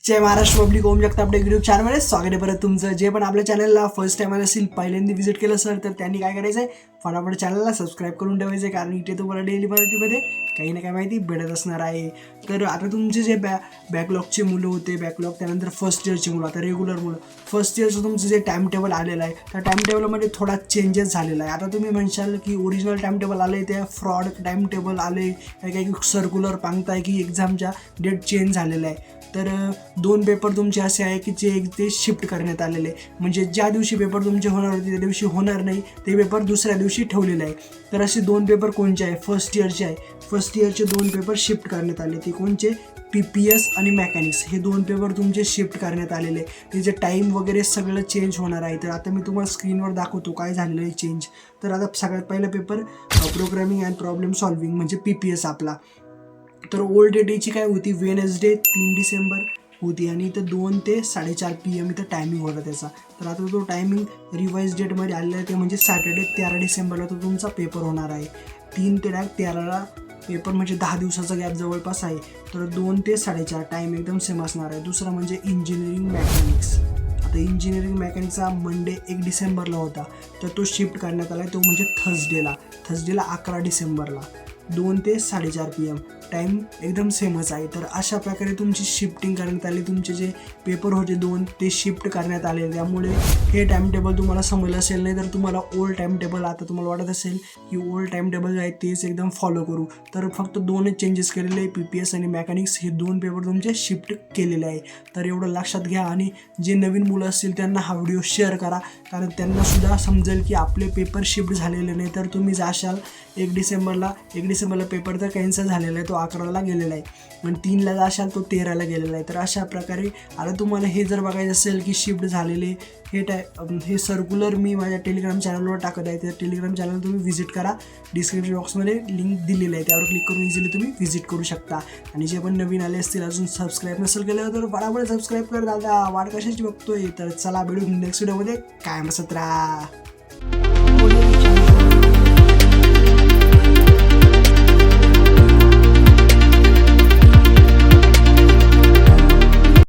जय Maharashtra public, ओम जगताप आपल्या YouTube चॅनलमध्ये स्वागत आहे. परत तुमचं जे पण आपल्या चॅनलला फर्स्ट टाइम आलं असेल, पहिल्यांदा व्हिजिट केलं सर, तर त्यांनी काय करायचं आहे, फटाफट चॅनलला सबस्क्राईब करून ठेवायचं आहे, कारण इथे तुम्हाला डेली मराठीमध्ये काही ना काही माहिती भेटत असणार आहे. तर आता तुमचे जे बॅकलॉगचे मुलं होते, बॅकलॉग त्यानंतर फर्स्ट इयरचे मुलं, आता रेग्युलर मुलं, फर्स्ट इयरचं तुमचं जे टाइम टेबल आलेलं आहे, त्या टाइम टेबलमध्ये थोडा चेंजेस झालेला आहे. आता तुम्ही म्हणशाल की ओरिजिनल टाइम टेबल आलं आहे, त्या फ्रॉड टाइम टेबल आले, काही सर्क्युलर सांगताय की एक्झामच्या डेट चेंज झालेलं आहे. तर दोन पेपर तुमचे असे आहे की जे ते शिफ्ट करण्यात आलेले आहे, म्हणजे ज्या दिवशी पेपर तुमचे होणार होते त्या दिवशी होणार नाही, ते पेपर दुसऱ्या दिवशी ठेवलेले आहे. तर असे दोन पेपर कोणचे आहे, फर्स्ट इयरचे आहे. फर्स्ट इयरचे दोन पेपर शिफ्ट करण्यात आले, ते कोणचे, PPS आणि मेकॅनिक्स, हे दोन पेपर तुमचे शिफ्ट करण्यात आलेले आहे. त्याचे टाईम वगैरे सगळं चेंज होणार आहे. तर आता मी तुम्हाला स्क्रीनवर दाखवतो काय झालेलं आहे चेंज. तर आता सगळ्यात पहिला paper programming and problem solving म्हणजे PPS आपला. तर ओल्ड डेटची काय होती, वेनसडे 3 डिसेंबर होती आणि इथं 2 ते 4:30 PM इथं टायमिंग होता त्याचा. तर आता तो टायमिंग रिवाईज डेटमध्ये आलेला आहे, ते म्हणजे सॅटर्डे 13 डिसेंबरला तो तुमचा पेपर होणार आहे. 3 ते 13ला पेपर, म्हणजे 10 दिवसाचा गॅप जवळपास आहे. तर 2 ते 4:30 टाईम एकदम सेम असणार आहे. दुसरा म्हणजे इंजिनिअरिंग मॅकॅनिक्स. आता इंजिनिअरिंग मॅकॅनिक्सचा मंडे 1 डिसेंबरला होता, तर तो शिफ्ट करण्यात आला आहे, तो म्हणजे थर्सडेला 11 डिसेंबरला 2 ते 4:30 PM. टाईम एकदम सेमच आहे. तर अशा प्रकारे तुमची शिफ्टिंग करण्यात आली. तुमचे जे पेपर होते 2 ते शिफ्ट करण्यात आले. त्यामुळे हे टाईम टेबल तुम्हाला समजलं असेल, नाही तर तुम्हाला ओल्ड टाईम टेबल, आता तुम्हाला वाटत असेल की ओल्ड टाईम टेबल जे आहे तेच एकदम फॉलो करू, तर फक्त 2च चेंजेस केलेले आहे. PPS आणि मेकॅनिक्स हे 2 पेपर तुमचे शिफ्ट केलेले आहे. तर एवढं लक्षात घ्या. आणि जे नवीन मुलं असतील त्यांना हा व्हिडिओ शेअर करा, कारण त्यांनासुद्धा समजेल की आपले पेपर शिफ्ट झालेले नाही. तर तुम्ही जाशाल 1 डिसेंबरला पेपर तर कॅन्सल झालेला आहे, तो 11ला गेलेला आहे. पण 3ला जाशाल तो 13ला गेलेला आहे. तर अशा प्रकारे आता तुम्हाला हे जर बघायचं असेल की शिफ्ट झालेले हे सर्क्युलर मी माझ्या टेलिग्राम चॅनलवर टाकत आहे. त्या टेलिग्राम चॅनल तुम्ही व्हिजिट करा, डिस्क्रिप्शन बॉक्समध्ये लिंक दिलेली आहे, त्यावर क्लिक करून इझिली तुम्ही व्हिजिट करू शकता. आणि जे पण नवीन आले असतील, अजून सबस्क्राईब नसेल केलं तर बराबर सबस्क्राईब कर दादा, वाट कशाची बघतोय. तर चला भेटू नेक्स्ट व्हिडिओमध्ये, कायम असत राहा.